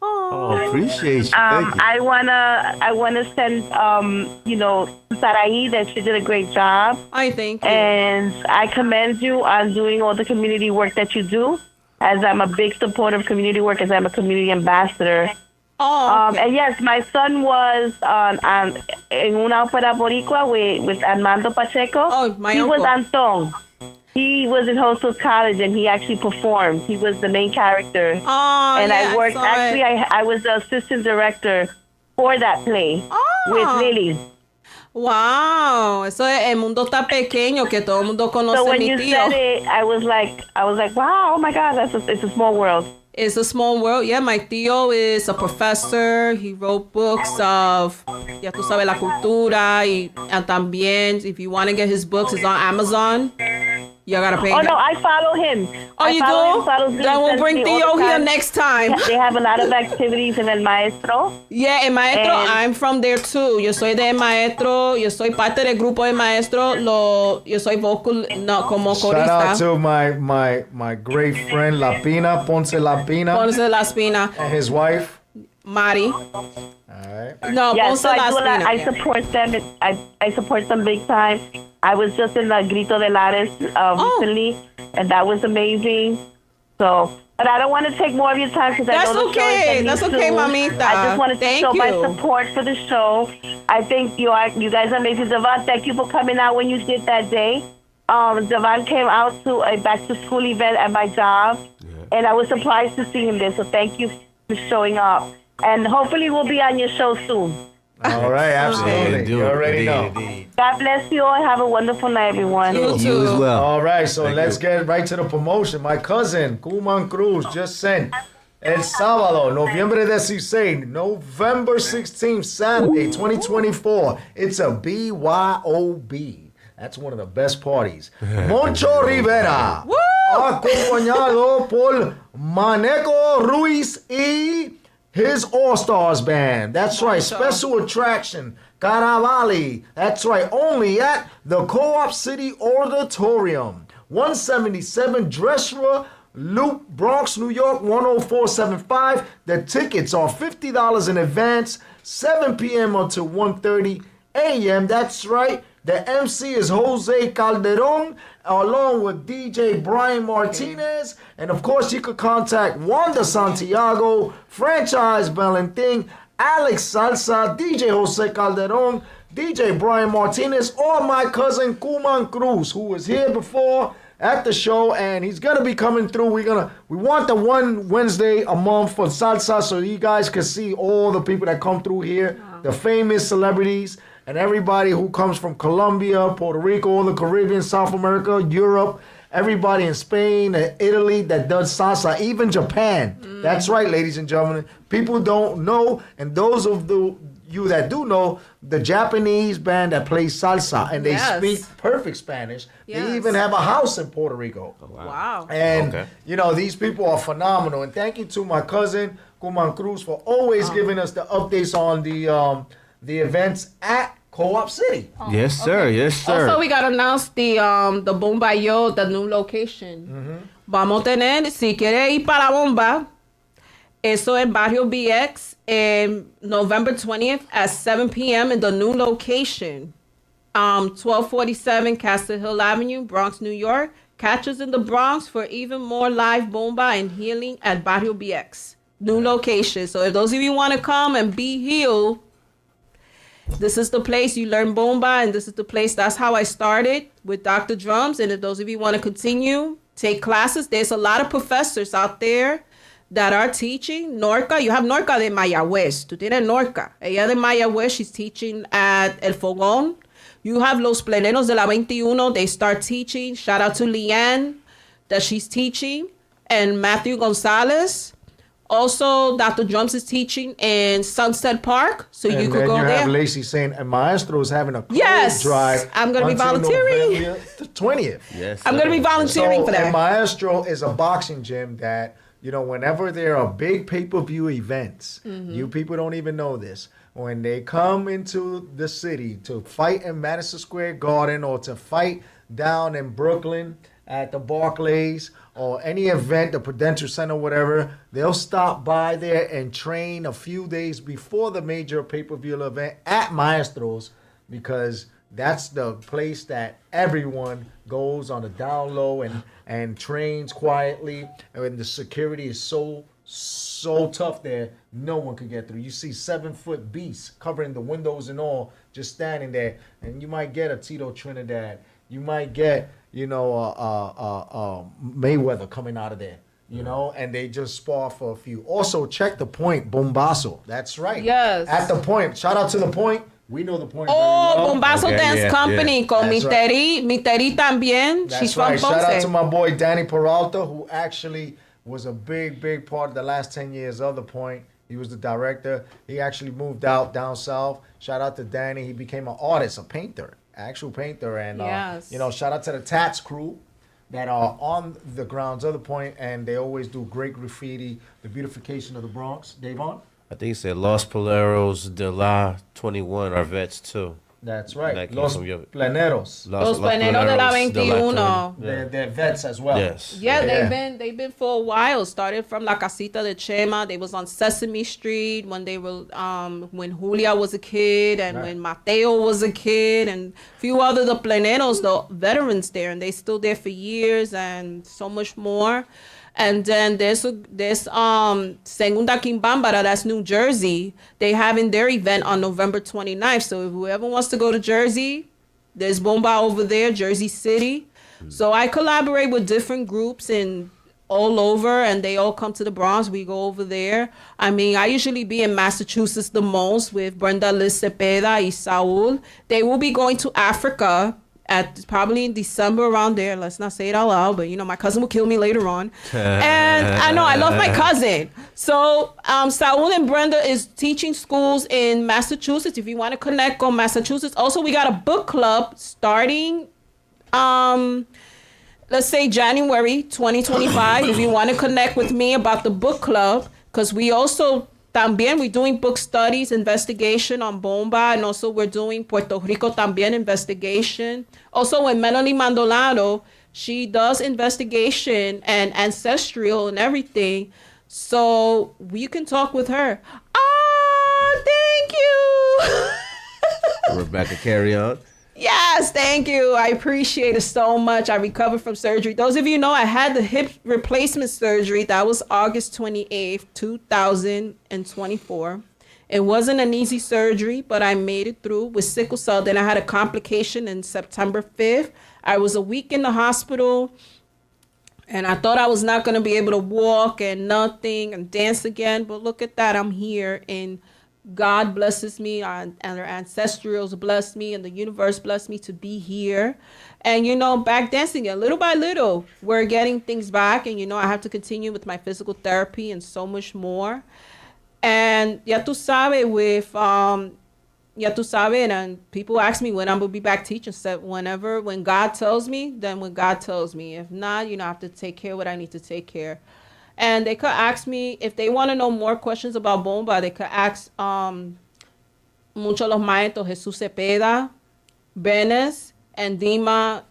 Oh, appreciate you. Thank you. I wanna send to Sarai that she did a great job. I thank you. And I commend you on doing all the community work that you do, as I'm a big supporter of community work, as I'm a community ambassador. Oh, okay. And yes, my son was on in una ópera boricua with Armando Pacheco. Oh, my He uncle. was Anton. He was in Hostos College and he actually performed. He was the main character. Oh, And yeah, I worked, saw it. actually, I was the assistant director for that play with Lily. Wow, eso es, el mundo está pequeño que todo el mundo conoce So a when mi you tío. said it, I was like, wow, oh my God, it's a small world. It's a small world. Yeah, my tío is a professor. He wrote books of, ya tú sabes, la cultura. Y también, if you want to get his books, it's on Amazon. You gotta pay. Oh no, I follow him. Oh, you do? Then we'll bring Theo here next time. They have a lot of activities in El Maestro. Yeah, El Maestro, And- I'm from there too. Yo soy de El Maestro. Yo soy parte del grupo El Maestro. Yo soy vocal, no, como Shout corista. out to my great friend Lapina, Ponce Lapina, Ponce La Espina. and his wife. Mari. All right. No, Yeah, Ponce so La I do a lot. Espina. I support them. I support them big time. I was just in the Grito de Lares recently, and that was amazing. So, but I don't want to take more of your time because I That's know the show is okay. ending That's okay, soon. mamita. I just wanted to Thank show my you. support for the show. I think you guys are amazing. Devon, thank you for coming out when you did that day. Devon came out to a back to school event at my job, and I was surprised to see him there. So thank you for showing up, and hopefully we'll be on your show soon. All right, absolutely. You already know. God bless you all. Have a wonderful night, everyone. You You as too. well. All right, so Thank let's you. get right to the promotion. My cousin, Kuman Cruz, just sent El Sábado, November 16th, Saturday, 2024. It's a BYOB. That's one of the best parties. Moncho Rivera, acompañado por Maneco Ruiz y his All-Stars Band. That's right, special attraction, Caravali. That's right, only at the Co-op City Auditorium, 177 Dressler Loop, Bronx, New York, 10475. The tickets are $50 in advance, 7 p.m. until 1:30 a.m. That's right, The MC is Jose Calderon, along with DJ Brian Martinez. And of course, you could contact Wanda Santiago, Franchise Valentin, Alex Salsa, DJ Jose Calderon, DJ Brian Martinez, or my cousin Kuman Cruz, who was here before at the show, and he's gonna be coming through. We want the one Wednesday a month for salsa, so you guys can see all the people that come through here, the famous celebrities, and everybody who comes from Colombia, Puerto Rico, all the Caribbean, South America, Europe, everybody in Spain and Italy that does salsa, even Japan. That's right, ladies and gentlemen. People don't know, and those of you that do know, the Japanese band that plays salsa, and they speak perfect Spanish. They even have a house in Puerto Rico. Oh, wow. And, you know, these people are phenomenal. And thank you to my cousin, Kuman Cruz, for always giving us the updates on the events at Co-op City. Yes, sir. Yes, sir. Also, we got to announce the Bomba Yo, the new location. Vamos a tener, si quiere ir para la Bomba, eso en Barrio BX, November 20th at 7 p.m. in the new location. 1247 Castle Hill Avenue, Bronx, New York. Catch us in the Bronx for even more live bomba and healing at Barrio BX. New location. So if those of you want to come and be healed, this is the place you learn bomba, and this is the place. That's how I started with Dr. Drums. And if those of you want to continue, take classes. There's a lot of professors out there that are teaching. Norca, you have Norca de Mayagüez. Tú tienes Norca. Ella de Mayagüez, she's teaching at El Fogón. You have Los Pleneros de la 21. They start teaching. Shout out to Leanne that she's teaching. And Matthew Gonzalez. Also, Dr. Drums is teaching in Sunset Park. So you could go there. And you have Lacey saying, and Maestro is having a clothes drive. I'm going to be volunteering. November the 20th. Yes, I'm going to be volunteering for that. And Maestro is a boxing gym that, you know, whenever there are big pay-per-view events, you people don't even know this. When they come into the city to fight in Madison Square Garden or to fight down in Brooklyn at the Barclays or any event, the Prudential Center, whatever, they'll stop by there and train a few days before the major pay-per-view event at Maestro's, because that's the place that everyone goes on the down low and trains quietly. And the security is so tough there, no one could get through. You see 7-foot beasts covering the windows and all, just standing there. And you might get a Tito Trinidad. You might get, you know, Mayweather coming out of there. You know, and they just spar for a few. Also, check the Point, Bombazo. That's right. Yes. At the Point. Shout out to the Point. We know the Point. Oh, Bombazo Dance Company con Miteri. Miteri también. That's She's right. from Ponce. Shout out to my boy Danny Peralta, who actually was a big part of the last 10 years of the Point. He was the director. He actually moved out down south. Shout out to Danny. He became an artist, a painter, actual painter. And, you know, shout out to the Tats crew that are on the grounds of the Point, and they always do great graffiti, the beautification of the Bronx. Davon? I think he said Los Poleros de la 21 are vets too. That's right. That Los came from Pleneros. Los Pleneros de la 21. They're vets as well. Yes. Yeah, they've been for a while. Started from La Casita de Chema. They was on Sesame Street when they were when Julia was a kid and when Mateo was a kid and a few other the Pleneros, the veterans there, and they still there for years and so much more. And then there's Segunda Quimbambara, that's New Jersey. They having their event on November 29th. So if whoever wants to go to Jersey, there's Bomba over there, Jersey City. So I collaborate with different groups in all over, and they all come to the Bronx. We go over there. I mean, I usually be in Massachusetts the most with Brenda Liz Cepeda y Saul. They will be going to Africa at probably in December around there. Let's not say it out loud, but you know, my cousin will kill me later on. And I know, I love my cousin. So Saul and Brenda is teaching schools in Massachusetts. If you want to connect on Massachusetts. Also, we got a book club starting, let's say January 2025. If you want to connect with me about the book club, because we also también we're doing book studies, investigation on Bomba, and also we're doing Puerto Rico también investigation. Also, when Melanie Mandolado, she does investigation and ancestral and everything. So you can talk with her. Oh, thank you. Rebecca, carry on. Yeah. Yes, thank you. I appreciate it so much. I recovered from surgery. Those of you know I had the hip replacement surgery. That was August 28th, 2024. It wasn't an easy surgery, but I made it through with sickle cell. Then I had a complication in September 5th. I was a week in the hospital, and I thought I was not going to be able to walk and nothing and dance again. But look at that. I'm here, and God blesses me, and our ancestrals bless me, and the universe blessed me to be here. And, you know, back dancing again, little by little, we're getting things back. And, you know, I have to continue with my physical therapy and so much more. And ya tú sabes, and people ask me when I'm going to be back teaching. So when God tells me, then when God tells me. If not, you know, I have to take care of what I need to take care. And they could ask me, if they want to know more questions about Bomba, they could ask muchos los maestros, Jesús Cepeda, Benes, and Dima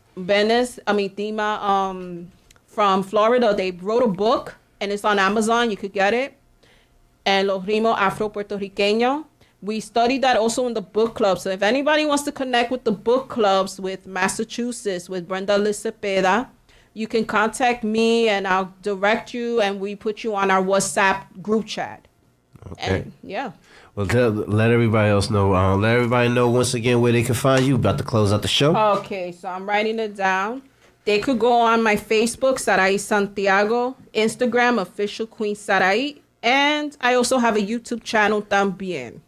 from Florida. They wrote a book, and it's on Amazon. You could get it. And Los Ritmos Afro-Puertorriqueños. We studied that also in the book club. So if anybody wants to connect with the book clubs with Massachusetts, with Brenda Liz Cepeda, you can contact me and I'll direct you, and we put you on our WhatsApp group chat. Okay. And, yeah. Well, let everybody else know. Let everybody know once again where they can find you. About to close out the show. Okay, so I'm writing it down. They could go on my Facebook, Sarai Santiago, Instagram, official Queen Sarai, and I also have a YouTube channel también.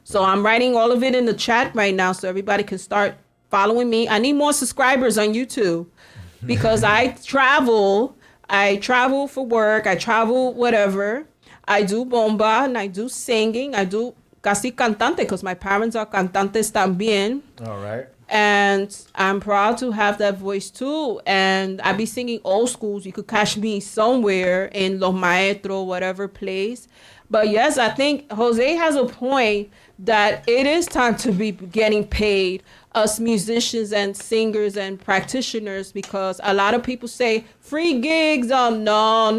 So I'm writing all of it in the chat right now so everybody can start following me. I need more subscribers on YouTube because I travel for work, I travel whatever. I do bomba and I do singing. I do casi cantante because my parents are cantantes también. All right. And I'm proud to have that voice too. And I be singing old schools. You could catch me somewhere in Los Maestros, whatever place. But yes, I think Jose has a point that it is time to be getting paid, us musicians and singers and practitioners, because a lot of people say free gigs. No.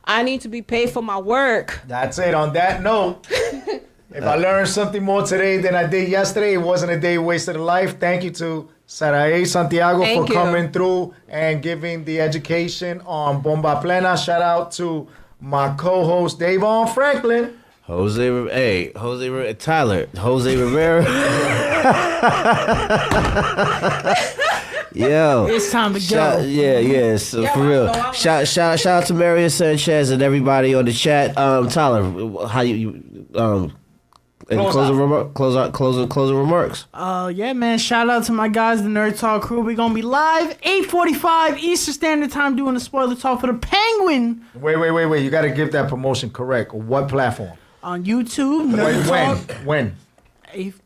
I need to be paid for my work. That's it. On that note, if I learned something more today than I did yesterday, it wasn't a day wasted of life. Thank you to Sarai Santiago Thank for you. coming through and giving the education on Bomba Plena. Shout out to my co-host, Davon Franklin. Tyler, Jose Rivera. Yo, It's time to go. Yeah. So Yeah, for I real, know, I'm- shout out to Marion Sanchez and everybody on the chat. Tyler, how you any closing remarks? Yeah, man. Shout out to my guys, the Nerd Talk crew. We're gonna be live 8:45 Eastern Standard Time doing the spoiler talk for the Penguin Wait. You got to give that promotion correct. What platform? on YouTube. Nerd Talk When?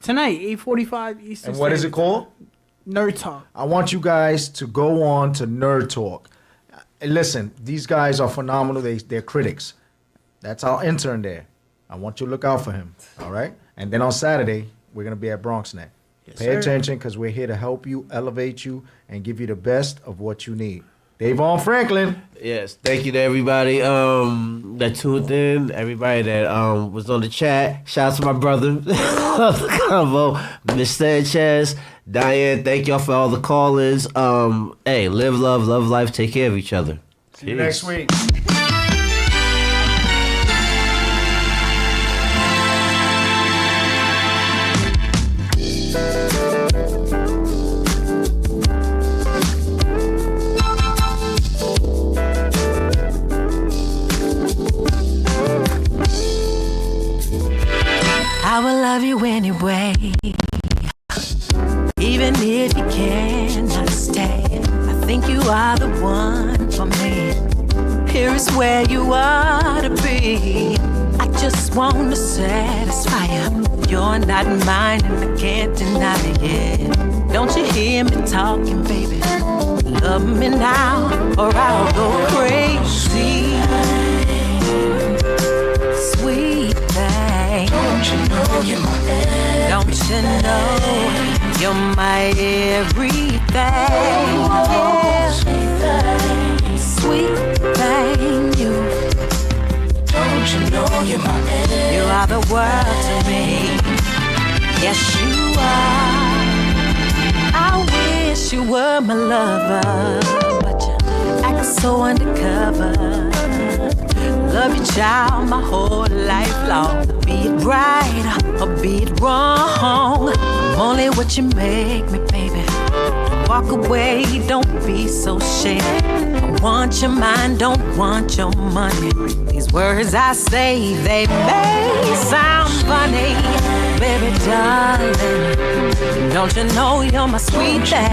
tonight, 8:45 Eastern. And what is it Standard called? Time. Nerd Talk. I want you guys to go on to Nerd Talk. Listen, these guys are phenomenal. They're critics. That's our intern there. I want you to look out for him. All right? And then on Saturday, we're going to be at Bronx Net. Pay sir. attention because we're here to help you, elevate you, and give you the best of what you need. Davon Franklin. Yes, thank you to everybody that tuned in, everybody that was on the chat. Shout out to my brother of the convo, Miss Sanchez, Diane. Thank y'all for all the call-ins. Hey, live, love life, take care of each other. See you next week. I will love you anyway. Even if you cannot stay, I think you are the one for me. Here is where you ought to be. I just want to satisfy you. You're not mine and I can't deny it. Don't you hear me talking, baby? Love me now or I'll go crazy. Sweet thing. Don't you know you're my everything? Don't you know you're my everything? Yeah. Sweet thing, you. Don't you know you're my everything? You are the world to me. Yes, you are. I wish you were my lover, but you act so undercover. Love you, child, my whole life long. Be it right or be it wrong, I'm only what you make me, baby. Walk away, don't be so shady. I want your mind, don't want your money. These words I say, they may sound funny. Baby, darling, don't you know you're my sweet thing?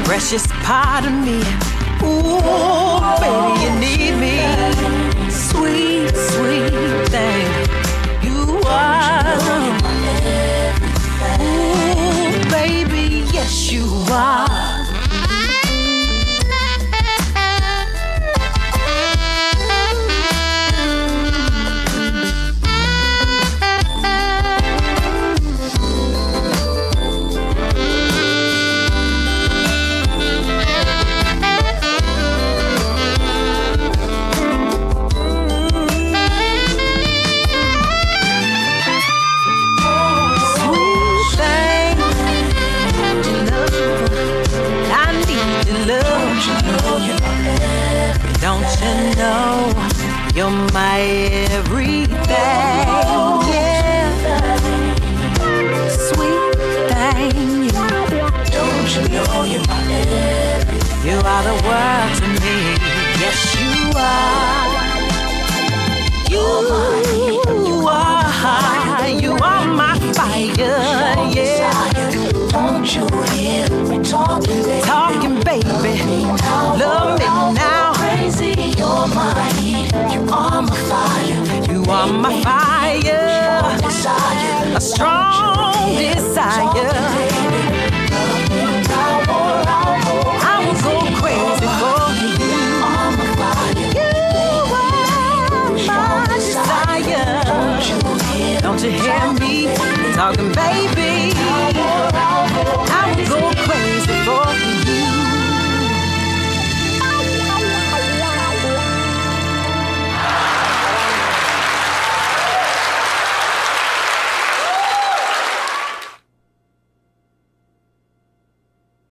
Precious part of me. Ooh, baby, you need me. Sweet, sweet thing. You are. Ooh, baby, yes you are. Don't you know you're my everything? Yeah, sweet thing. Don't you know you're my everything? You are the world to me. Yes, you are. You are my fire. Yeah. Don't you hear me talking, baby? Love me now. Crazy, you're my heat. You are my fire. You are my fire. A strong desire. I will go crazy for you. You are my desire. Don't you hear me talking, baby?